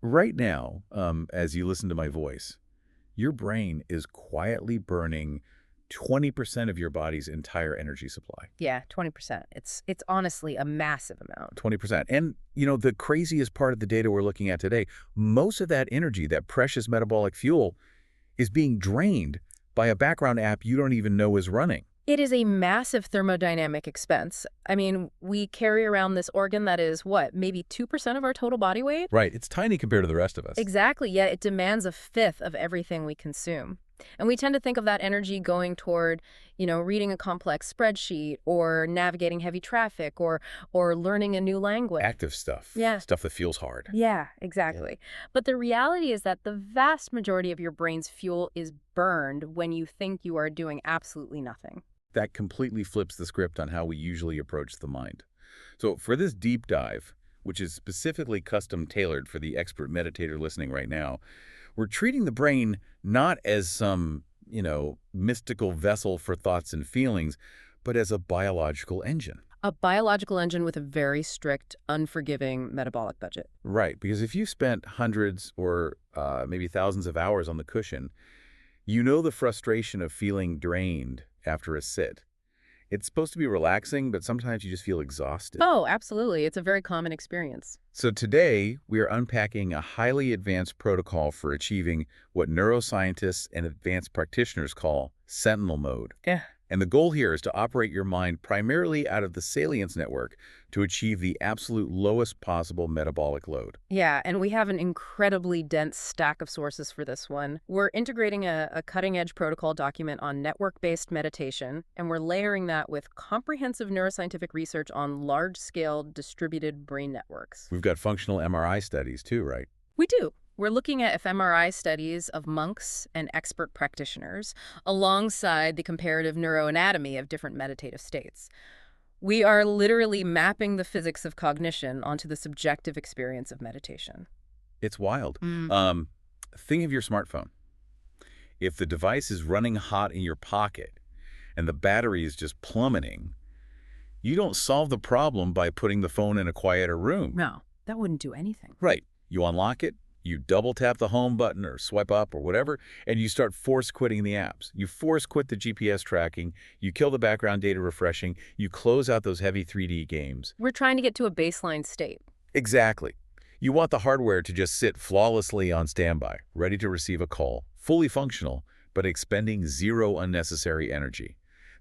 Right now, as you listen to my voice, your brain is quietly burning 20% of your body's entire energy supply. Yeah, 20%. It's honestly a massive amount. 20%. And, the craziest part of the data we're looking at today, most of that energy, that precious metabolic fuel, is being drained by a background app you don't even know is running. It is a massive thermodynamic expense. I mean, we carry around this organ that is what, maybe 2% of our total body weight? Right. It's tiny compared to the rest of us. Exactly, yet it demands a fifth of everything we consume. And we tend to think of that energy going toward, reading a complex spreadsheet or navigating heavy traffic or learning a new language. Active stuff. Yeah. Stuff that feels hard. Yeah, exactly. But the reality is that the vast majority of your brain's fuel is burned when you think you are doing absolutely nothing. That completely flips the script on how we usually approach the mind. So for this deep dive, which is specifically custom tailored for the expert meditator listening right now, we're treating the brain not as some, mystical vessel for thoughts and feelings, but as a biological engine. A biological engine with a very strict, unforgiving metabolic budget. Right, because if you spent hundreds or maybe thousands of hours on the cushion, you know the frustration of feeling drained after a sit. It's supposed to be relaxing, but sometimes you just feel exhausted. Oh, absolutely. It's a very common experience. So today, we are unpacking a highly advanced protocol for achieving what neuroscientists and advanced practitioners call Sentinel Mode. Yeah. And the goal here is to operate your mind primarily out of the Salience Network to achieve the absolute lowest possible metabolic load. Yeah, and we have an incredibly dense stack of sources for this one. We're integrating a cutting-edge protocol document on network-based meditation, and we're layering that with comprehensive neuroscientific research on large-scale distributed brain networks. We've got functional MRI studies too, right? We do. We're looking at fMRI studies of monks and expert practitioners alongside the comparative neuroanatomy of different meditative states. We are literally mapping the physics of cognition onto the subjective experience of meditation. It's wild. Mm. Think of your smartphone. If the device is running hot in your pocket and the battery is just plummeting, you don't solve the problem by putting the phone in a quieter room. No, that wouldn't do anything. Right. You unlock it, you double tap the home button or swipe up or whatever, and you start force quitting the apps. You force quit the GPS tracking, you kill the background data refreshing, you close out those heavy 3D games. We're trying to get to a baseline state. Exactly. You want the hardware to just sit flawlessly on standby, ready to receive a call, fully functional, but expending zero unnecessary energy.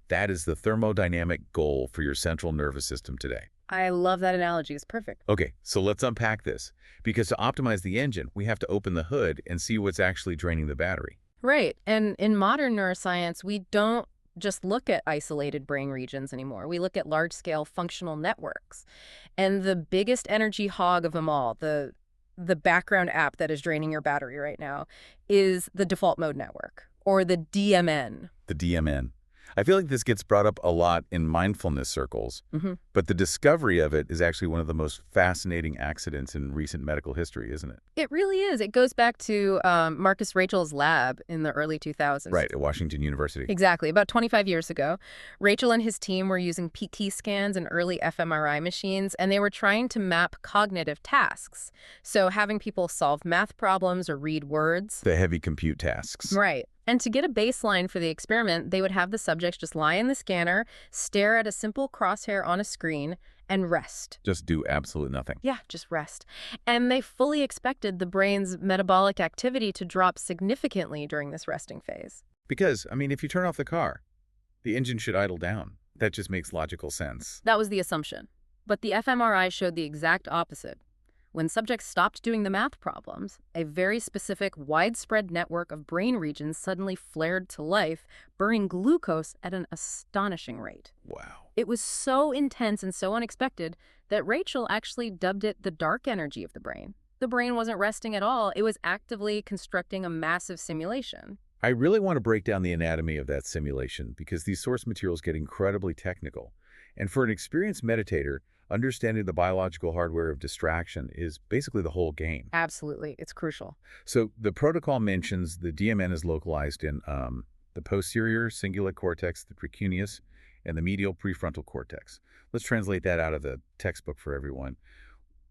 That is the thermodynamic goal for your central nervous system today. I love that analogy. It's perfect. Okay, so let's unpack this. Because to optimize the engine, we have to open the hood and see what's actually draining the battery. Right. And in modern neuroscience, we don't just look at isolated brain regions anymore. We look at large-scale functional networks. And the biggest energy hog of them all, the background app that is draining your battery right now, is the default mode network, or the DMN. The DMN. I feel like this gets brought up a lot in mindfulness circles, Mm-hmm. but the discovery of it is actually one of the most fascinating accidents in recent medical history, isn't it? It really is. It goes back to Marcus Rachel's lab in the early 2000s. Right, at Washington University. Exactly. About 25 years ago, Rachel and his team were using PT scans and early fMRI machines, and they were trying to map cognitive tasks. So having people solve math problems or read words. The heavy compute tasks. Right. And to get a baseline for the experiment, they would have the subjects just lie in the scanner, stare at a simple crosshair on a screen, and rest. Just do absolutely nothing. Yeah, just rest. And they fully expected the brain's metabolic activity to drop significantly during this resting phase. Because, if you turn off the car, the engine should idle down. That just makes logical sense. That was the assumption. But the fMRI showed the exact opposite. When subjects stopped doing the math problems, a very specific, widespread network of brain regions suddenly flared to life, burning glucose at an astonishing rate. Wow. It was so intense and so unexpected that Rachel actually dubbed it the dark energy of the brain. The brain wasn't resting at all. It was actively constructing a massive simulation. I really want to break down the anatomy of that simulation because these source materials get incredibly technical. And for an experienced meditator, understanding the biological hardware of distraction is basically the whole game. Absolutely. It's crucial. So the protocol mentions the DMN is localized in the posterior cingulate cortex, the precuneus, and the medial prefrontal cortex. Let's translate that out of the textbook for everyone.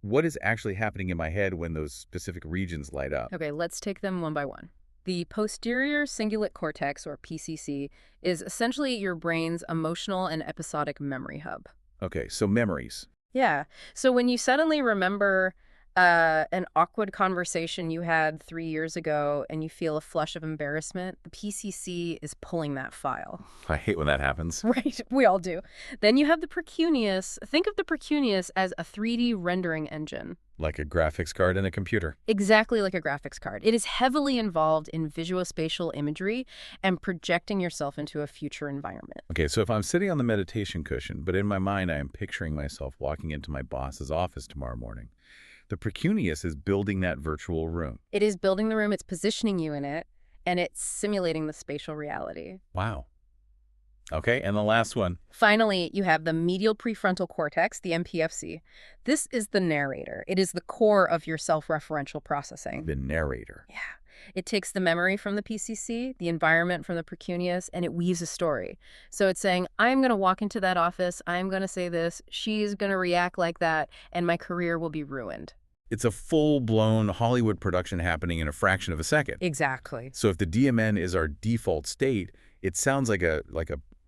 what is actually happening in my head when those specific regions light up? Okay, let's take them one by one. The posterior cingulate cortex, or PCC, is essentially your brain's emotional and episodic memory hub. Okay, so memories. Yeah. So when you suddenly remember an awkward conversation you had 3 years ago and you feel a flush of embarrassment, the PCC is pulling that file. I hate when that happens. Right, we all do. Then you have the precuneus. Think of the precuneus as a 3D rendering engine. Like a graphics card in a computer. Exactly like a graphics card. It is heavily involved in visuospatial imagery and projecting yourself into a future environment. Okay, so if I'm sitting on the meditation cushion, but in my mind I am picturing myself walking into my boss's office tomorrow morning, the precuneus is building that virtual room. It is building the room, it's positioning you in it, and it's simulating the spatial reality. Wow. Okay, and the last one. Finally, you have the medial prefrontal cortex, the MPFC. This is the narrator. It is the core of your self-referential processing. The narrator. Yeah. It takes the memory from the PCC, the environment from the precuneus, and it weaves a story. So it's saying, I'm going to walk into that office, I'm going to say this, she's going to react like that, and my career will be ruined. It's a full-blown Hollywood production happening in a fraction of a second. Exactly. So if the DMN is our default state, it sounds like a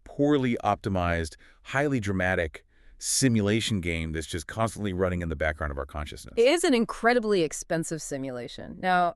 poorly optimized, highly dramatic simulation game that's just constantly running in the background of our consciousness. It is an incredibly expensive simulation. Now,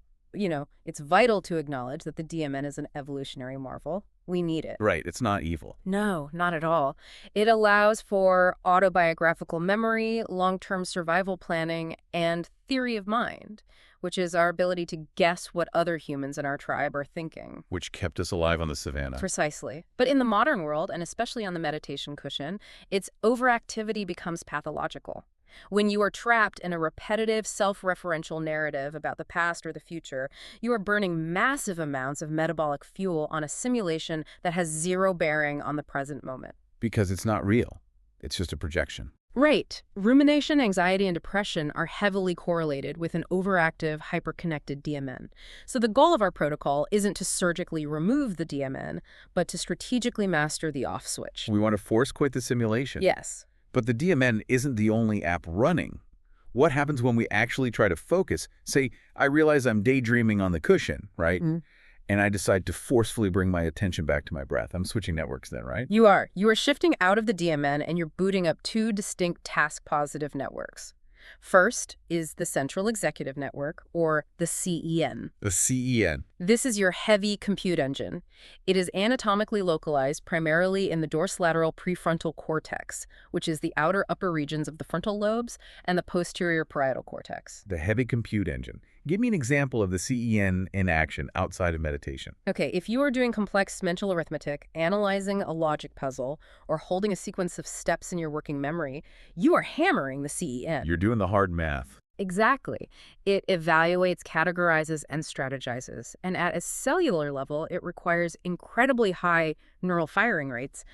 it's vital to acknowledge that the DMN is an evolutionary marvel. We need it. Right, it's not evil. No, not at all. It allows for autobiographical memory, long-term survival planning, and theory of mind, which is our ability to guess what other humans in our tribe are thinking. Which kept us alive on the savannah. Precisely. But in the modern world, and especially on the meditation cushion, its overactivity becomes pathological. When you are trapped in a repetitive, self-referential narrative about the past or the future, you are burning massive amounts of metabolic fuel on a simulation that has zero bearing on the present moment. Because it's not real. It's just a projection. Right. Rumination, anxiety, and depression are heavily correlated with an overactive, hyperconnected DMN. So the goal of our protocol isn't to surgically remove the DMN, but to strategically master the off switch. We want to force quit the simulation. Yes. But the DMN isn't the only app running. What happens when we actually try to focus? Say, I realize I'm daydreaming on the cushion, right? And I decide to forcefully bring my attention back to my breath. I'm switching networks then, right? You are. You are shifting out of the DMN and you're booting up two distinct task-positive networks. First is the Central Executive Network, or the CEN. The CEN. This is your heavy compute engine. It is anatomically localized primarily in the dorsolateral prefrontal cortex, which is the outer upper regions of the frontal lobes, and the posterior parietal cortex. The heavy compute engine. Give me an example of the CEN in action outside of meditation. Okay, if you are doing complex mental arithmetic, analyzing a logic puzzle, or holding a sequence of steps in your working memory, you are hammering the CEN. You're doing the hard math. Exactly. It evaluates, categorizes, and strategizes. And at a cellular level, it requires incredibly high neural firing rates.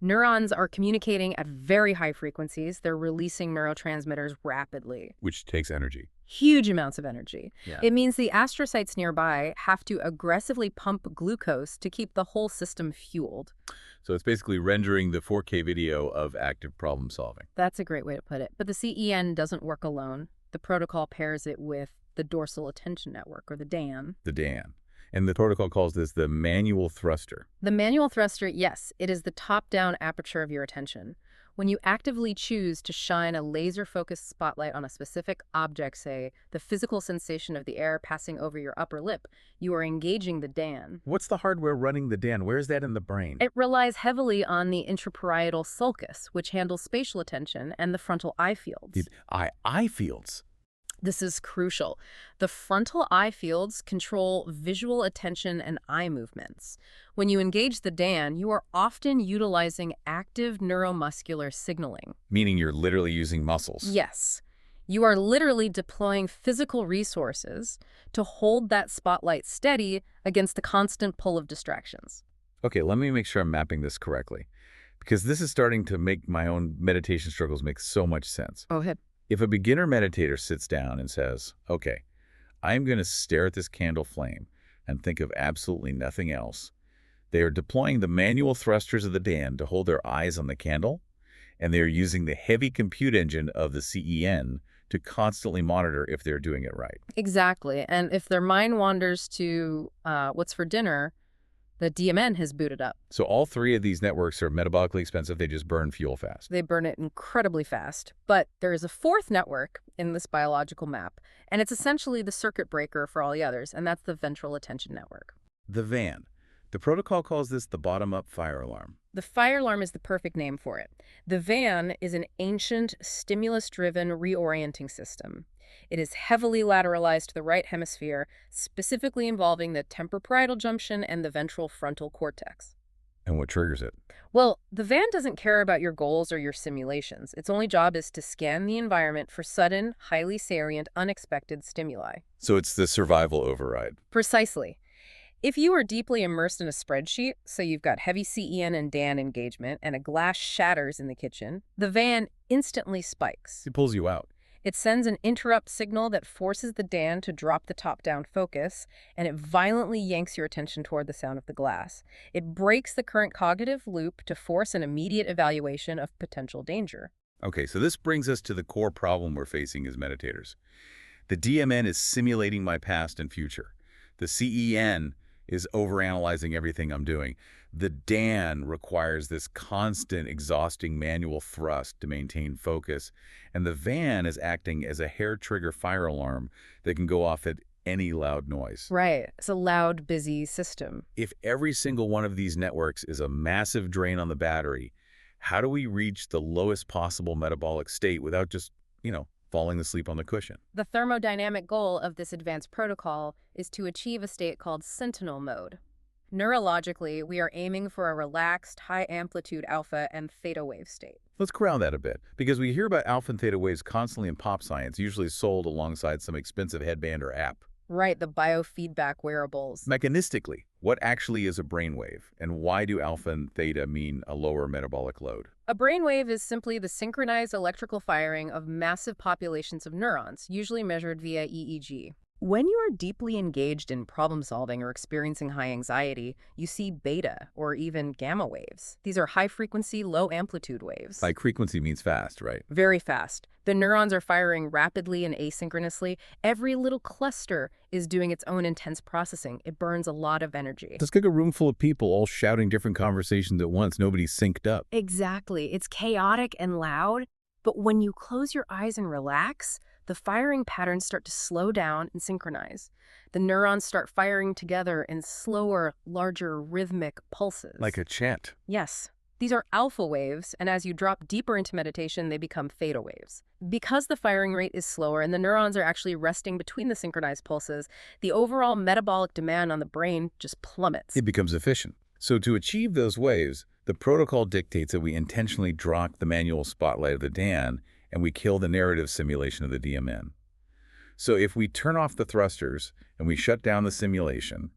Neurons are communicating at very high frequencies. They're releasing neurotransmitters rapidly. Which takes energy. Huge amounts of energy. Yeah. It means the astrocytes nearby have to aggressively pump glucose to keep the whole system fueled. So it's basically rendering the 4K video of active problem solving. That's a great way to put it. But the CEN doesn't work alone. The protocol pairs it with the Dorsal Attention Network, or the DAN. The DAN. And the protocol calls this the manual thruster. The manual thruster, yes, it is the top-down aperture of your attention. When you actively choose to shine a laser-focused spotlight on a specific object, say, the physical sensation of the air passing over your upper lip, you are engaging the DAN. What's the hardware running the DAN? Where is that in the brain? It relies heavily on the intraparietal sulcus, which handles spatial attention, and the frontal eye fields. The eye fields. This is crucial. The frontal eye fields control visual attention and eye movements. When you engage the DAN, you are often utilizing active neuromuscular signaling. Meaning you're literally using muscles. Yes. You are literally deploying physical resources to hold that spotlight steady against the constant pull of distractions. Okay, let me make sure I'm mapping this correctly, because this is starting to make my own meditation struggles make so much sense. Go ahead. If a beginner meditator sits down and says, okay, I'm going to stare at this candle flame and think of absolutely nothing else, they are deploying the manual thrusters of the DAN to hold their eyes on the candle, and they are using the heavy compute engine of the CEN to constantly monitor if they're doing it right. Exactly. And if their mind wanders to what's for dinner, the DMN has booted up. So all three of these networks are metabolically expensive. They just burn fuel fast. They burn it incredibly fast. But there is a fourth network in this biological map, and it's essentially the circuit breaker for all the others, and that's the ventral attention network. The VAN. The protocol calls this the bottom-up fire alarm. The fire alarm is the perfect name for it. The VAN is an ancient, stimulus-driven reorienting system. It is heavily lateralized to the right hemisphere, specifically involving the temporoparietal junction and the ventral frontal cortex. And what triggers it? Well, the VAN doesn't care about your goals or your simulations. Its only job is to scan the environment for sudden, highly salient, unexpected stimuli. So it's the survival override. Precisely. If you are deeply immersed in a spreadsheet, so you've got heavy CEN and DAN engagement, and a glass shatters in the kitchen, the VAN instantly spikes. It pulls you out. It sends an interrupt signal that forces the DAN to drop the top-down focus, and it violently yanks your attention toward the sound of the glass. It breaks the current cognitive loop to force an immediate evaluation of potential danger. Okay, so this brings us to the core problem we're facing as meditators. The DMN is simulating my past and future. The CEN is overanalyzing everything I'm doing. The DAN requires this constant, exhausting manual thrust to maintain focus, and the VAN is acting as a hair-trigger fire alarm that can go off at any loud noise. Right. It's a loud, busy system. If every single one of these networks is a massive drain on the battery, how do we reach the lowest possible metabolic state without just, falling asleep on the cushion? The thermodynamic goal of this advanced protocol is to achieve a state called Sentinel Mode. Neurologically, we are aiming for a relaxed, high-amplitude alpha and theta wave state. Let's ground that a bit, because we hear about alpha and theta waves constantly in pop science, usually sold alongside some expensive headband or app. Right, the biofeedback wearables. Mechanistically, what actually is a brainwave, and why do alpha and theta mean a lower metabolic load? A brainwave is simply the synchronized electrical firing of massive populations of neurons, usually measured via EEG. When you are deeply engaged in problem-solving or experiencing high anxiety, you see beta or even gamma waves. These are high-frequency, low-amplitude waves. High frequency means fast, right? Very fast. The neurons are firing rapidly and asynchronously. Every little cluster is doing its own intense processing. It burns a lot of energy. It's like a room full of people all shouting different conversations at once. Nobody's synced up. Exactly. It's chaotic and loud, but when you close your eyes and relax, the firing patterns start to slow down and synchronize. The neurons start firing together in slower, larger, rhythmic pulses. Like a chant. Yes. These are alpha waves, and as you drop deeper into meditation, they become theta waves. Because the firing rate is slower and the neurons are actually resting between the synchronized pulses, the overall metabolic demand on the brain just plummets. It becomes efficient. So to achieve those waves, the protocol dictates that we intentionally drop the manual spotlight of the DAN and we kill the narrative simulation of the DMN. So if we turn off the thrusters and we shut down the simulation,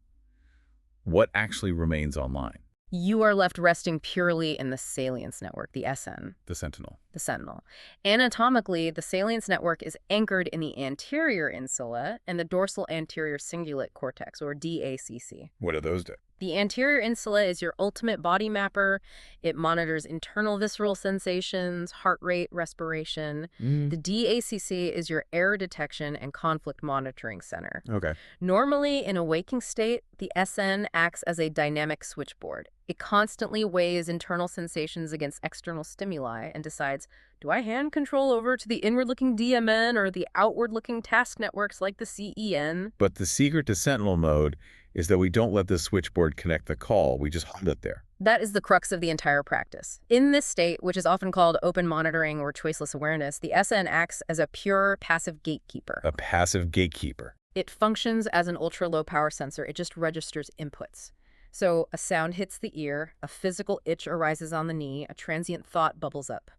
what actually remains online? You are left resting purely in the Salience Network, the SN. The Sentinel. The Sentinel. Anatomically, the Salience Network is anchored in the anterior insula and the dorsal anterior cingulate cortex, or DACC. What do those do? The anterior insula is your ultimate body mapper. It monitors internal visceral sensations, heart rate, respiration. The DACC is your error detection and conflict monitoring center. Okay. Normally, in a waking state, the SN acts as a dynamic switchboard. It constantly weighs internal sensations against external stimuli and decides, do I hand control over to the inward-looking DMN or the outward-looking task networks like the CEN? But the secret to Sentinel Mode is that we don't let the switchboard connect the call. We just hold it there. That is the crux of the entire practice. In this state, which is often called open monitoring or choiceless awareness, the SN acts as a pure passive gatekeeper. A passive gatekeeper. It functions as an ultra-low power sensor. It just registers inputs. So a sound hits the ear, a physical itch arises on the knee, a transient thought bubbles up.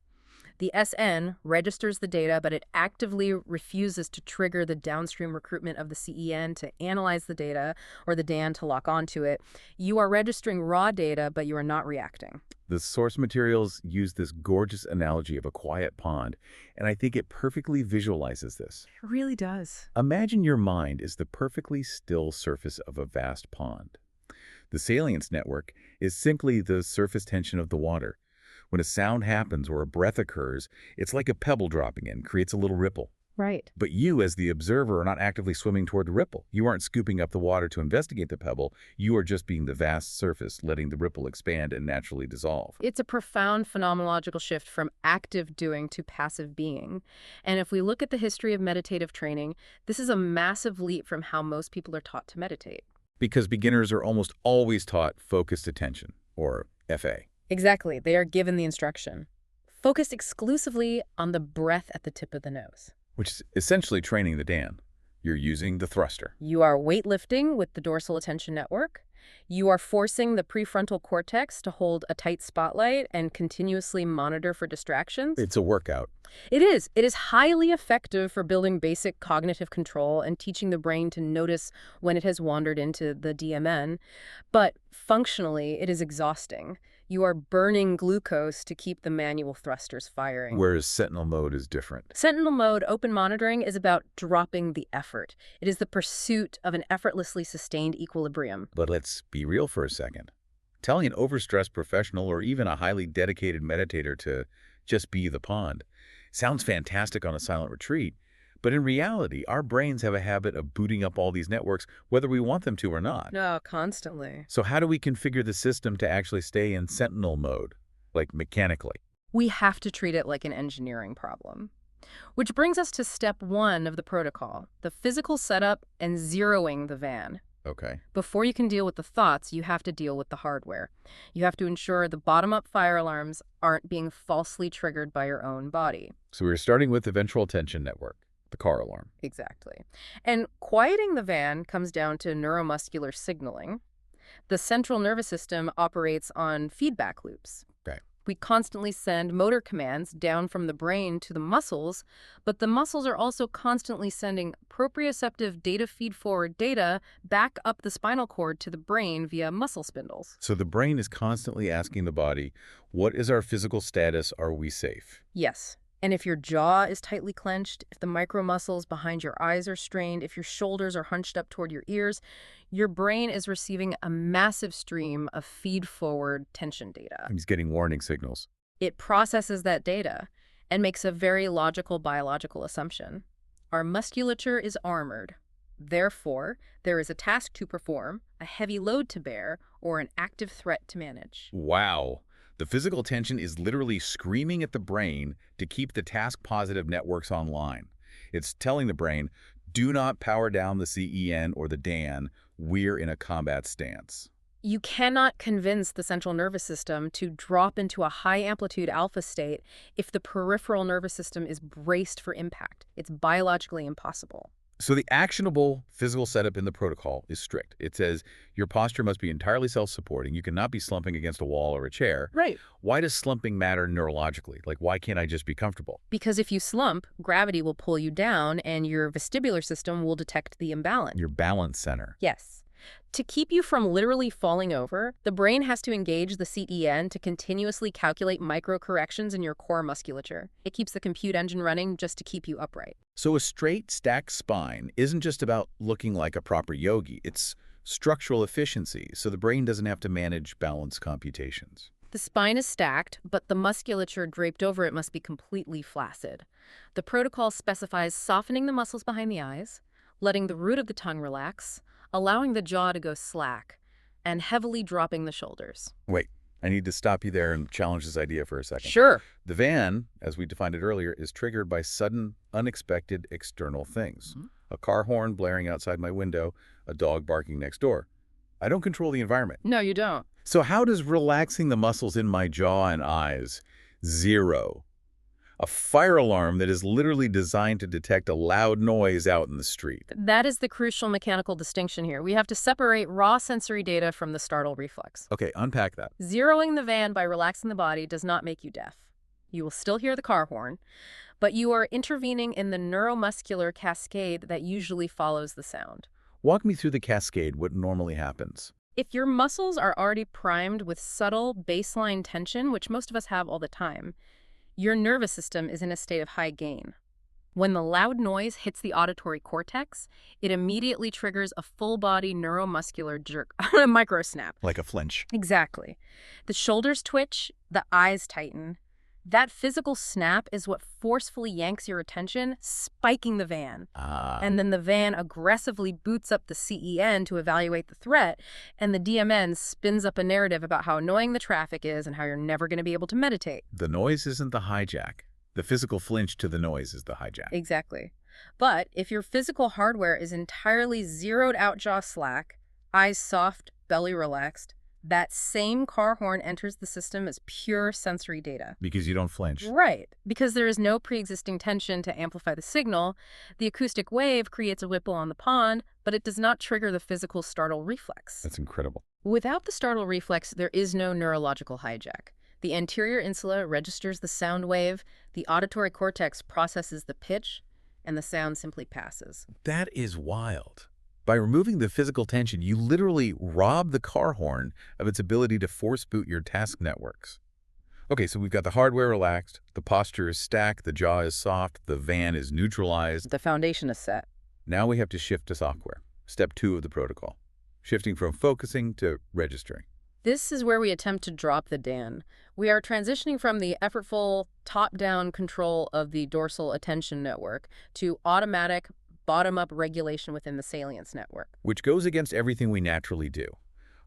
The SN registers the data, but it actively refuses to trigger the downstream recruitment of the CEN to analyze the data or the DAN to lock onto it. You are registering raw data, but you are not reacting. The source materials use this gorgeous analogy of a quiet pond, and I think it perfectly visualizes this. It really does. Imagine your mind is the perfectly still surface of a vast pond. The Salience Network is simply the surface tension of the water. When a sound happens or a breath occurs, it's like a pebble dropping in, creates a little ripple. Right. But you, as the observer, are not actively swimming toward the ripple. You aren't scooping up the water to investigate the pebble. You are just being the vast surface, letting the ripple expand and naturally dissolve. It's a profound phenomenological shift from active doing to passive being. And if we look at the history of meditative training, this is a massive leap from how most people are taught to meditate. Because beginners are almost always taught focused attention, or FA. Exactly. They are given the instruction. Focused exclusively on the breath at the tip of the nose. Which is essentially training the Dan. You're using the thruster. You are weightlifting with the Dorsal Attention Network. You are forcing the prefrontal cortex to hold a tight spotlight and continuously monitor for distractions. It's a workout. It is. It is highly effective for building basic cognitive control and teaching the brain to notice when it has wandered into the DMN. But functionally, it is exhausting. You are burning glucose to keep the manual thrusters firing. Whereas Sentinel Mode is different. Sentinel Mode open monitoring is about dropping the effort. It is the pursuit of an effortlessly sustained equilibrium. But let's be real for a second. Telling an overstressed professional or even a highly dedicated meditator to just be the pond sounds fantastic on a silent retreat, but in reality, our brains have a habit of booting up all these networks whether we want them to or not. No, constantly. So how do we configure the system to actually stay in Sentinel Mode, like mechanically? We have to treat it like an engineering problem. Which brings us to step 1 of the protocol, the physical setup and zeroing the van. Okay. Before you can deal with the thoughts, you have to deal with the hardware. You have to ensure the bottom-up fire alarms aren't being falsely triggered by your own body. So we're starting with the Ventral Attention Network, the car alarm. Exactly. And quieting the van comes down to neuromuscular signaling. The central nervous system operates on feedback loops. Okay. We constantly send motor commands down from the brain to the muscles, but the muscles are also constantly sending proprioceptive data feed-forward data back up the spinal cord to the brain via muscle spindles. So the brain is constantly asking the body, what is our physical status? Are we safe? Yes. And if your jaw is tightly clenched, if the micromuscles behind your eyes are strained, if your shoulders are hunched up toward your ears, your brain is receiving a massive stream of feed-forward tension data. He's getting warning signals. It processes that data and makes a very logical biological assumption. Our musculature is armored. Therefore, there is a task to perform, a heavy load to bear, or an active threat to manage. Wow. The physical tension is literally screaming at the brain to keep the task-positive networks online. It's telling the brain, do not power down the CEN or the DAN. We're in a combat stance. You cannot convince the central nervous system to drop into a high-amplitude alpha state if the peripheral nervous system is braced for impact. It's biologically impossible. So the actionable physical setup in the protocol is strict. It says your posture must be entirely self-supporting. You cannot be slumping against a wall or a chair. Right. Why does slumping matter neurologically? Like, why can't I just be comfortable? Because if you slump, gravity will pull you down and your vestibular system will detect the imbalance. Your balance center. Yes. To keep you from literally falling over, the brain has to engage the CEN to continuously calculate micro-corrections in your core musculature. It keeps the compute engine running just to keep you upright. So a straight, stacked spine isn't just about looking like a proper yogi. It's structural efficiency, so the brain doesn't have to manage balance computations. The spine is stacked, but the musculature draped over it must be completely flaccid. The protocol specifies softening the muscles behind the eyes, letting the root of the tongue relax, allowing the jaw to go slack, and heavily dropping the shoulders. Wait, I need to stop you there and challenge this idea for a second. Sure. The van, as we defined it earlier, is triggered by sudden, unexpected external things. A car horn blaring outside my window, a dog barking next door. I don't control the environment. No, you don't. So how does relaxing the muscles in my jaw and eyes zero a fire alarm that is literally designed to detect a loud noise out in the street? That is the crucial mechanical distinction here. We have to separate raw sensory data from the startle reflex. Okay, unpack that. Zeroing the van by relaxing the body does not make you deaf. You will still hear the car horn, but you are intervening in the neuromuscular cascade that usually follows the sound. Walk me through the cascade, what normally happens. If your muscles are already primed with subtle baseline tension, which most of us have all the time, your nervous system is in a state of high gain. When the loud noise hits the auditory cortex, it immediately triggers a full-body neuromuscular jerk, a microsnap. Like a flinch. Exactly. The shoulders twitch, the eyes tighten, That physical snap is what forcefully yanks your attention, spiking the van. And then the van aggressively boots up the CEN to evaluate the threat, and the DMN spins up a narrative about how annoying the traffic is and how you're never going to be able to meditate. The noise isn't the hijack. The physical flinch to the noise is the hijack. Exactly. But if your physical hardware is entirely zeroed out, jaw slack, eyes soft, belly relaxed, that same car horn enters the system as pure sensory data. Because you don't flinch. Right. Because there is no pre-existing tension to amplify the signal, the acoustic wave creates a ripple on the pond, but it does not trigger the physical startle reflex. That's incredible. Without the startle reflex, there is no neurological hijack. The anterior insula registers the sound wave, the auditory cortex processes the pitch, and the sound simply passes. That is wild. By removing the physical tension, you literally rob the car horn of its ability to force boot your task networks. Okay, so we've got the hardware relaxed, the posture is stacked, the jaw is soft, the van is neutralized. The foundation is set. Now we have to shift to software. Step 2 of the protocol. Shifting from focusing to registering. This is where we attempt to drop the DAN. We are transitioning from the effortful top-down control of the Dorsal Attention Network to automatic bottom-up regulation within the Salience Network. Which goes against everything we naturally do.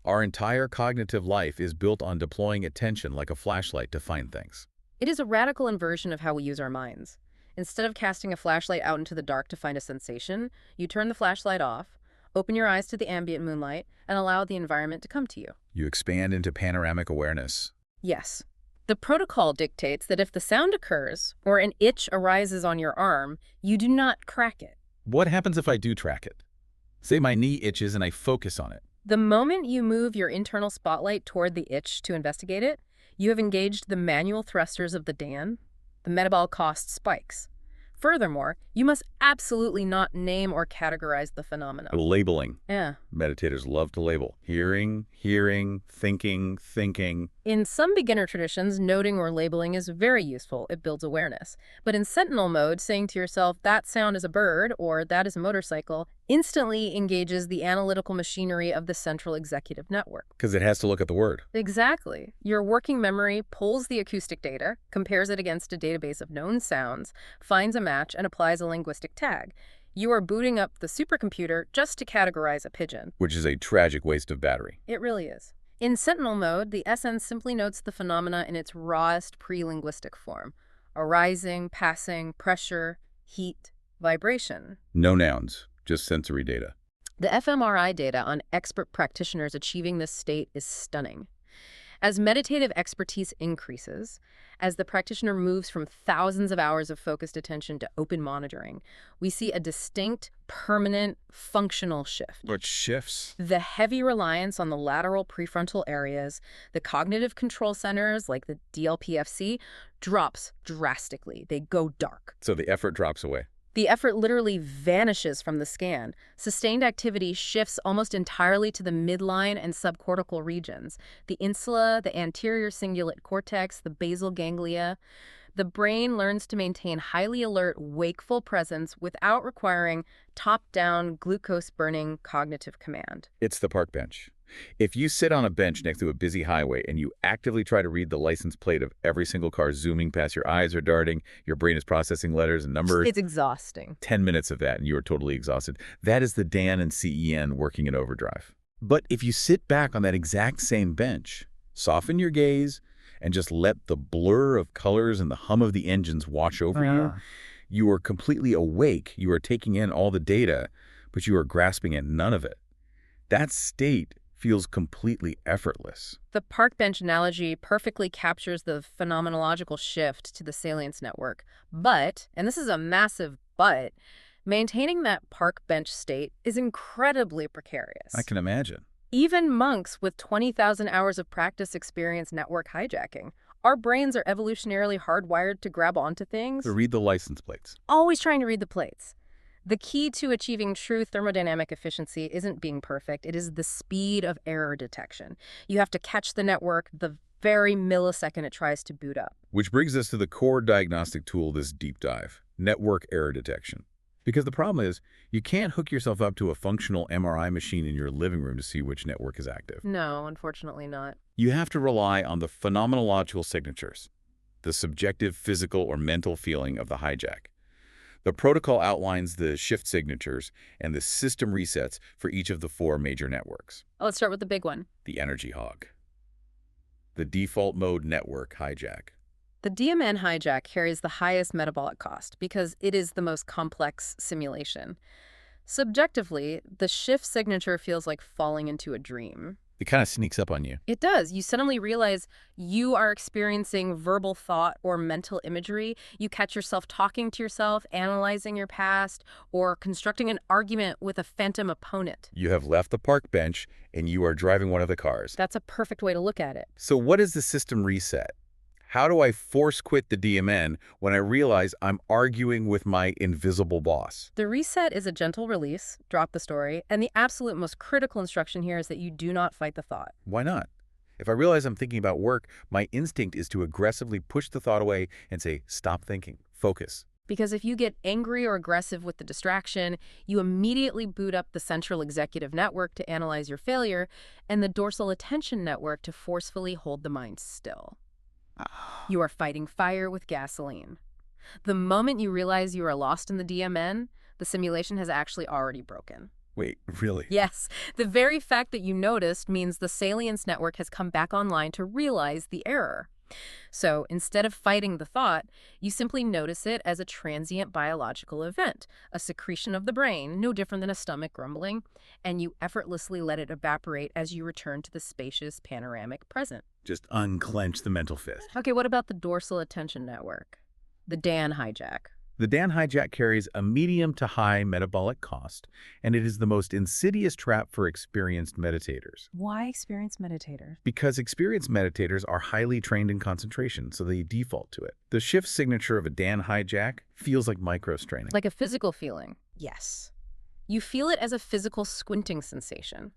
Our entire cognitive life is built on deploying attention like a flashlight to find things. It is a radical inversion of how we use our minds. Instead of casting a flashlight out into the dark to find a sensation, you turn the flashlight off, open your eyes to the ambient moonlight, and allow the environment to come to you. You expand into panoramic awareness. Yes. The protocol dictates that if the sound occurs or an itch arises on your arm, you do not crack it. What happens if I do track it? Say my knee itches and I focus on it. The moment you move your internal spotlight toward the itch to investigate it, you have engaged the manual thrusters of the DAN. The metabolic cost spikes. Furthermore, you must absolutely not name or categorize the phenomenon. Labeling. Yeah. Meditators love to label. Hearing, thinking. In some beginner traditions, noting or labeling is very useful. It builds awareness. But in Sentinel Mode, saying to yourself, that sound is a bird or that is a motorcycle, instantly engages the analytical machinery of the central executive network. Because it has to look at the word. Exactly. Your working memory pulls the acoustic data, compares it against a database of known sounds, finds a match, and applies a linguistic tag. You are booting up the supercomputer just to categorize a pigeon. Which is a tragic waste of battery. It really is. In Sentinel Mode, the SN simply notes the phenomena in its rawest pre-linguistic form. Arising, passing, pressure, heat, vibration. No nouns. Just sensory data. The fMRI data on expert practitioners achieving this state is stunning. As meditative expertise increases, as the practitioner moves from thousands of hours of focused attention to open monitoring, we see a distinct, permanent, functional shift. What shifts? The heavy reliance on the lateral prefrontal areas, the cognitive control centers like the DLPFC, drops drastically. They go dark. So the effort drops away. The effort literally vanishes from the scan. Sustained activity shifts almost entirely to the midline and subcortical regions, the insula, the anterior cingulate cortex, the basal ganglia. The brain learns to maintain highly alert, wakeful presence without requiring top-down, glucose-burning cognitive command. It's the park bench. If you sit on a bench next to a busy highway and you actively try to read the license plate of every single car zooming past, your eyes are darting, your brain is processing letters and numbers. It's exhausting. 10 minutes of that and you are totally exhausted. That is the DAN and CEN working in overdrive. But if you sit back on that exact same bench, soften your gaze, and just let the blur of colors and the hum of the engines wash over you, you are completely awake. You are taking in all the data, but you are grasping at none of it. That state feels completely effortless. The park bench analogy perfectly captures the phenomenological shift to the Salience Network. But, and this is a massive but, maintaining that park bench state is incredibly precarious. I can imagine. Even monks with 20,000 hours of practice experience network hijacking. Our brains are evolutionarily hardwired to grab onto things. To read the license plates. Always trying to read the plates. The key to achieving true thermodynamic efficiency isn't being perfect. It is the speed of error detection. You have to catch the network the very millisecond it tries to boot up. Which brings us to the core diagnostic tool of this deep dive, network error detection. Because the problem is, you can't hook yourself up to a functional MRI machine in your living room to see which network is active. No, unfortunately not. You have to rely on the phenomenological signatures. the subjective physical or mental feeling of the hijack. The protocol outlines the shift signatures and the system resets for each of the 4 major networks. Let's start with the big one. The energy hog. The default mode network hijack. The DMN hijack carries the highest metabolic cost because it is the most complex simulation. Subjectively, the shift signature feels like falling into a dream. It kind of sneaks up on you. It does. You suddenly realize you are experiencing verbal thought or mental imagery. You catch yourself talking to yourself, analyzing your past, or constructing an argument with a phantom opponent. You have left the park bench and you are driving one of the cars. That's a perfect way to look at it. So what is the system reset? How do I force quit the DMN when I realize I'm arguing with my invisible boss? The reset is a gentle release, drop the story, and the absolute most critical instruction here is that you do not fight the thought. Why not? If I realize I'm thinking about work, my instinct is to aggressively push the thought away and say, stop thinking, focus. Because if you get angry or aggressive with the distraction, you immediately boot up the central executive network to analyze your failure and the dorsal attention network to forcefully hold the mind still. You are fighting fire with gasoline. The moment you realize you are lost in the DMN, the simulation has actually already broken. Wait, really? Yes, the very fact that you noticed means the Salience Network has come back online to realize the error. So instead of fighting the thought, you simply notice it as a transient biological event, a secretion of the brain, no different than a stomach grumbling, and you effortlessly let it evaporate as you return to the spacious panoramic present. Just unclench the mental fist. Okay, what about the Dorsal Attention Network? The DAN hijack. The DAN hijack carries a medium to high metabolic cost, and it is the most insidious trap for experienced meditators. Why experienced meditators? Because experienced meditators are highly trained in concentration, so they default to it. The shift signature of a DAN hijack feels like micro-straining. Like a physical feeling. Yes. You feel it as a physical squinting sensation.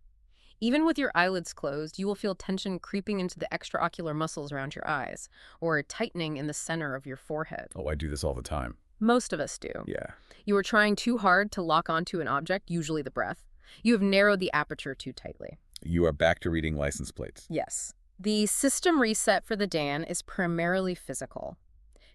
Even with your eyelids closed, you will feel tension creeping into the extraocular muscles around your eyes, or tightening in the center of your forehead. Oh, I do this all the time. Most of us do. Yeah. You are trying too hard to lock onto an object, usually the breath. You have narrowed the aperture too tightly. You are back to reading license plates. Yes. The system reset for the DAN is primarily physical.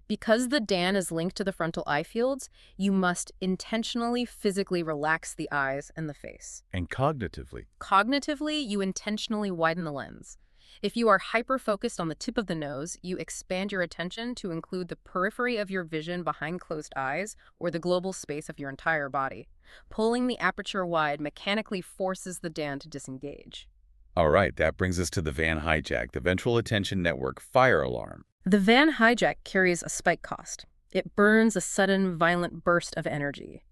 Because the DAN is linked to the frontal eye fields, you must intentionally physically relax the eyes and the face. And cognitively. Cognitively, you intentionally widen the lens. If you are hyper-focused on the tip of the nose, you expand your attention to include the periphery of your vision behind closed eyes or the global space of your entire body. Pulling the aperture wide mechanically forces the DAN to disengage. All right, that brings us to the VAN hijack, the Ventral Attention Network fire alarm. The VAN hijack carries a spike cost. It burns a sudden, violent burst of energy.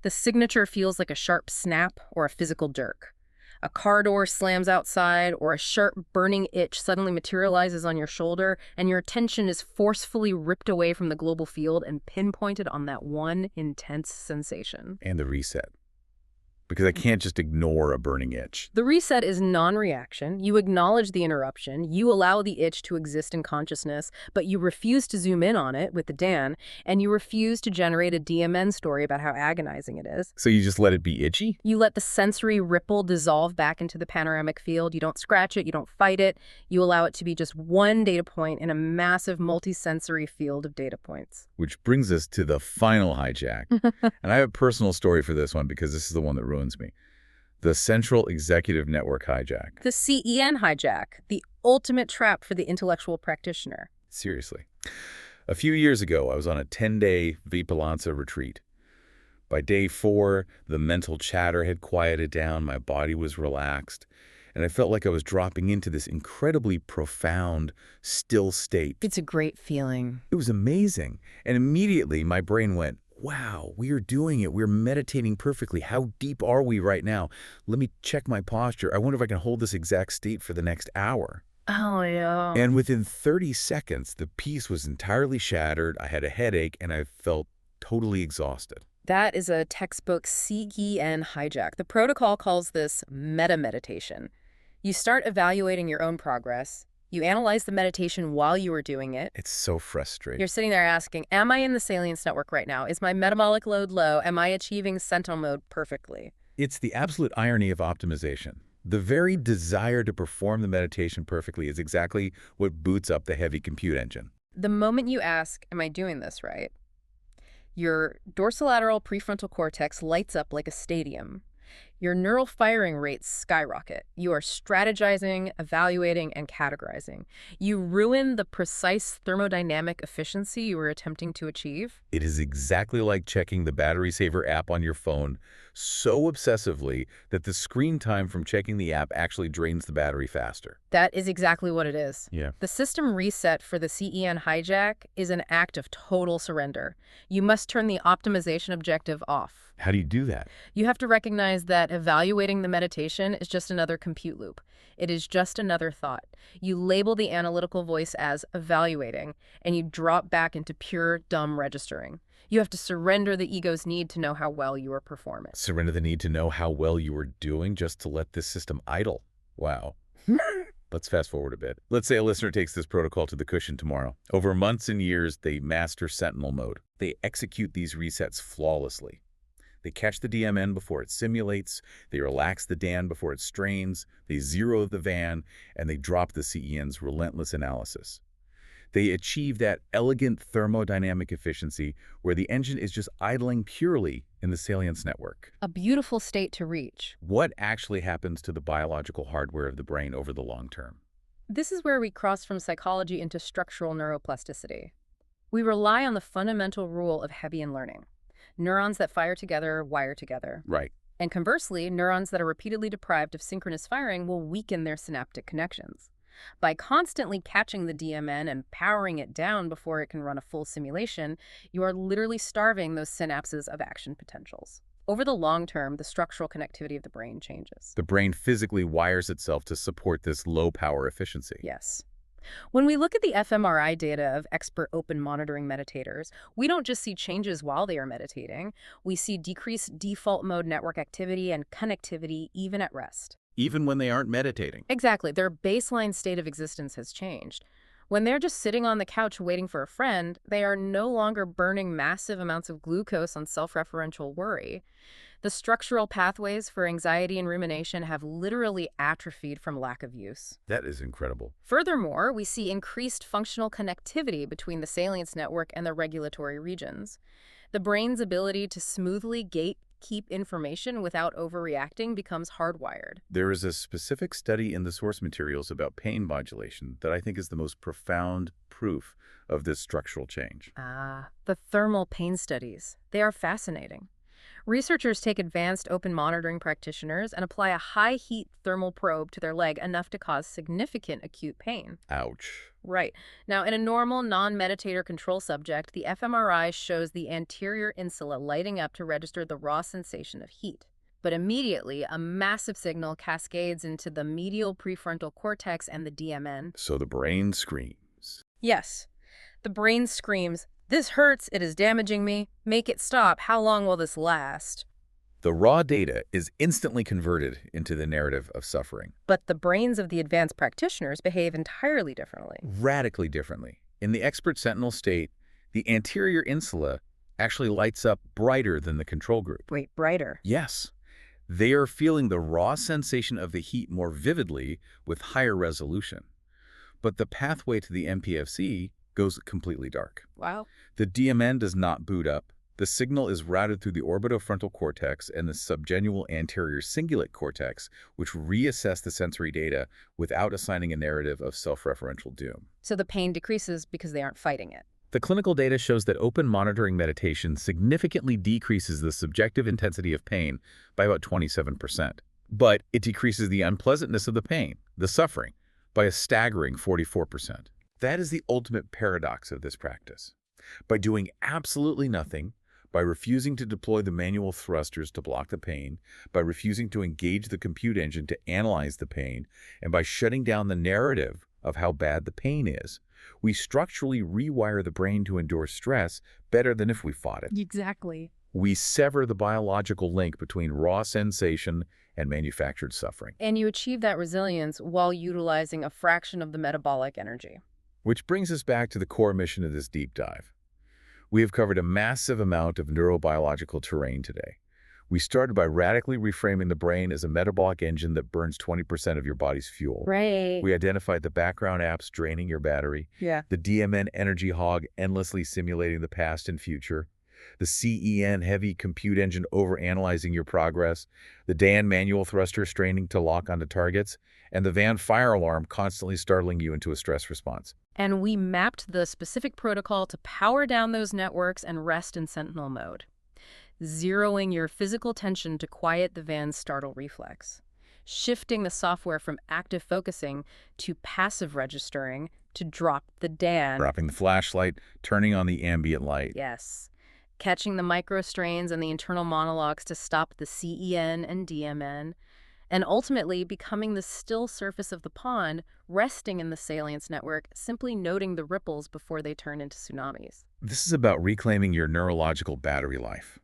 The signature feels like a sharp snap or a physical jerk. A car door slams outside, or a sharp, burning itch suddenly materializes on your shoulder, and your attention is forcefully ripped away from the global field and pinpointed on that one intense sensation. And the reset. Because I can't just ignore a burning itch. The reset is non-reaction. You acknowledge the interruption. You allow the itch to exist in consciousness, but you refuse to zoom in on it with the DAN, and you refuse to generate a DMN story about how agonizing it is. So you just let it be itchy? You let the sensory ripple dissolve back into the panoramic field. You don't scratch it. You don't fight it. You allow it to be just one data point in a massive multisensory field of data points. Which brings us to the final hijack. And I have a personal story for this one because this is the one that ruins me. The Central Executive Network hijack. The CEN hijack, the ultimate trap for the intellectual practitioner. Seriously. A few years ago, I was on a 10-day Vipalansa retreat. By day 4, the mental chatter had quieted down, my body was relaxed, and I felt like I was dropping into this incredibly profound, still state. It's a great feeling. It was amazing. And immediately my brain went, wow, we are doing it. We're meditating perfectly. How deep are we right now? Let me check my posture. I wonder if I can hold this exact state for the next hour. Oh, yeah. And within 30 seconds, the peace was entirely shattered. I had a headache, and I felt totally exhausted. That is a textbook CEN hijack. The protocol calls this meta-meditation. You start evaluating your own progress. You analyze the meditation while you are doing it. It's so frustrating. You're sitting there asking, am I in the Salience Network right now? Is my metabolic load low? Am I achieving Sentinel Mode perfectly? It's the absolute irony of optimization. The very desire to perform the meditation perfectly is exactly what boots up the heavy compute engine. The moment you ask, am I doing this right? Your dorsolateral prefrontal cortex lights up like a stadium. Your neural firing rates skyrocket. You are strategizing, evaluating, and categorizing. You ruin the precise thermodynamic efficiency you were attempting to achieve. It is exactly like checking the battery saver app on your phone so obsessively that the screen time from checking the app actually drains the battery faster. That is exactly what it is. Yeah. The system reset for the CEN hijack is an act of total surrender. You must turn the optimization objective off. How do you do that? You have to recognize that evaluating the meditation is just another compute loop. It is just another thought. You label the analytical voice as evaluating, and you drop back into pure, dumb registering. You have to surrender the ego's need to know how well you are performing. Surrender the need to know how well you are doing just to let this system idle. Wow. Let's fast forward a bit. Let's say a listener takes this protocol to the cushion tomorrow. Over months and years, they master Sentinel Mode. They execute these resets flawlessly. They catch the DMN before it simulates, they relax the DAN before it strains, they zero the VAN, and they drop the CEN's relentless analysis. They achieve that elegant thermodynamic efficiency where the engine is just idling purely in the Salience Network. A beautiful state to reach. What actually happens to the biological hardware of the brain over the long term? This is where we cross from psychology into structural neuroplasticity. We rely on the fundamental rule of Hebbian learning. Neurons that fire together wire together. Right. And conversely, neurons that are repeatedly deprived of synchronous firing will weaken their synaptic connections. By constantly catching the DMN and powering it down before it can run a full simulation, you are literally starving those synapses of action potentials. Over the long term, the structural connectivity of the brain changes. The brain physically wires itself to support this low-power efficiency. Yes. When we look at the fMRI data of expert open monitoring meditators, we don't just see changes while they are meditating. We see decreased default mode network activity and connectivity even at rest. Even when they aren't meditating. Exactly. Their baseline state of existence has changed. When they're just sitting on the couch waiting for a friend, they are no longer burning massive amounts of glucose on self-referential worry. The structural pathways for anxiety and rumination have literally atrophied from lack of use. That is incredible. Furthermore, we see increased functional connectivity between the Salience Network and the regulatory regions. The brain's ability to smoothly gatekeep information without overreacting becomes hardwired. There is a specific study in the source materials about pain modulation that I think is the most profound proof of this structural change. The thermal pain studies. They are fascinating. Researchers take advanced open monitoring practitioners and apply a high-heat thermal probe to their leg enough to cause significant acute pain. Ouch. Right. Now, in a normal, non-meditator control subject, the fMRI shows the anterior insula lighting up to register the raw sensation of heat. But immediately, a massive signal cascades into the medial prefrontal cortex and the DMN. So the brain screams. Yes. The brain screams, "This hurts, it is damaging me. Make it stop. How long will this last?" The raw data is instantly converted into the narrative of suffering. But the brains of the advanced practitioners behave entirely differently. Radically differently. In the expert sentinel state, the anterior insula actually lights up brighter than the control group. Wait, brighter? Yes. They are feeling the raw sensation of the heat more vividly with higher resolution. But the pathway to the MPFC goes completely dark. Wow. The DMN does not boot up. The signal is routed through the orbitofrontal cortex and the subgenual anterior cingulate cortex, which reassess the sensory data without assigning a narrative of self-referential doom. So the pain decreases because they aren't fighting it. The clinical data shows that open monitoring meditation significantly decreases the subjective intensity of pain by about 27%. But it decreases the unpleasantness of the pain, the suffering, by a staggering 44%. That is the ultimate paradox of this practice. By doing absolutely nothing, by refusing to deploy the manual thrusters to block the pain, by refusing to engage the compute engine to analyze the pain, and by shutting down the narrative of how bad the pain is, we structurally rewire the brain to endure stress better than if we fought it. Exactly. We sever the biological link between raw sensation and manufactured suffering. And you achieve that resilience while utilizing a fraction of the metabolic energy. Which brings us back to the core mission of this deep dive. We have covered a massive amount of neurobiological terrain today. We started by radically reframing the brain as a metabolic engine that burns 20% of your body's fuel. Right. We identified the background apps draining your battery, Yeah. the DMN energy hog endlessly simulating the past and future, the CEN heavy compute engine overanalyzing your progress, the DAN manual thruster straining to lock onto targets, and the van fire alarm constantly startling you into a stress response. And we mapped the specific protocol to power down those networks and rest in Sentinel mode, zeroing your physical tension to quiet the van's startle reflex, shifting the software from active focusing to passive registering to drop the DAN. Dropping the flashlight, turning on the ambient light. Yes. Catching the micro strains and the internal monologues to stop the CEN and DMN, and ultimately becoming the still surface of the pond, resting in the Salience Network, simply noting the ripples before they turn into tsunamis. This is about reclaiming your neurological battery life.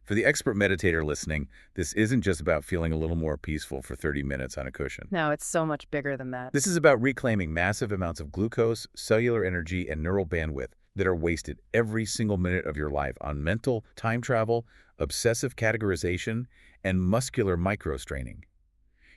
For the expert meditator listening, this isn't just about feeling a little more peaceful for 30 minutes on a cushion. No, it's so much bigger than that. This is about reclaiming massive amounts of glucose, cellular energy, and neural bandwidth that are wasted every single minute of your life on mental, time travel, obsessive categorization, and muscular microstraining.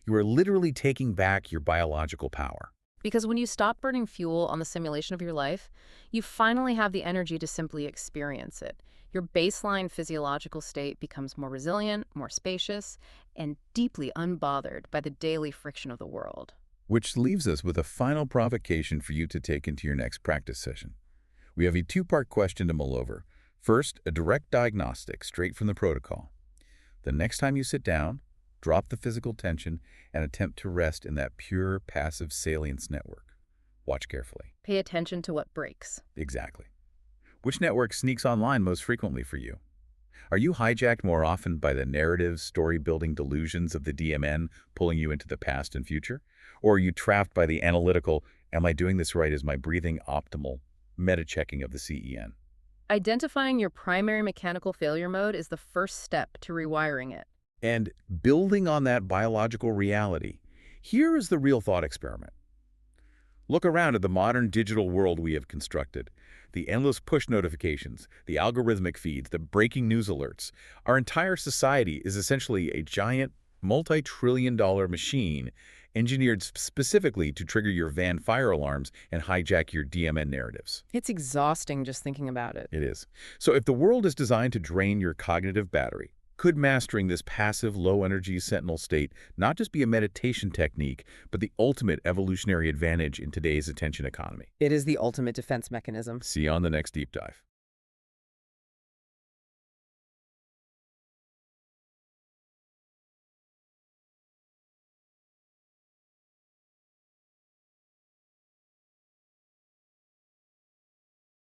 You are literally taking back your biological power. Because when you stop burning fuel on the simulation of your life, you finally have the energy to simply experience it. Your baseline physiological state becomes more resilient, more spacious, and deeply unbothered by the daily friction of the world. Which leaves us with a final provocation for you to take into your next practice session. We have a two-part question to mull over. First, a direct diagnostic straight from the protocol. The next time you sit down, drop the physical tension and attempt to rest in that pure, passive Salience network. Watch carefully. Pay attention to what breaks. Exactly. Which network sneaks online most frequently for you? Are you hijacked more often by the narrative, story-building delusions of the DMN pulling you into the past and future? Or are you trapped by the analytical, am I doing this right, is my breathing optimal, meta-checking of the CEN? Identifying your primary mechanical failure mode is the first step to rewiring it. And building on that biological reality, here is the real thought experiment. Look around at the modern digital world we have constructed. The endless push notifications, the algorithmic feeds, the breaking news alerts. Our entire society is essentially a giant, multi-trillion-dollar machine engineered specifically to trigger your van fire alarms and hijack your DMN narratives. It's exhausting just thinking about it. It is. So if the world is designed to drain your cognitive battery, could mastering this passive, low-energy sentinel state not just be a meditation technique, but the ultimate evolutionary advantage in today's attention economy? It is the ultimate defense mechanism. See you on the next deep dive.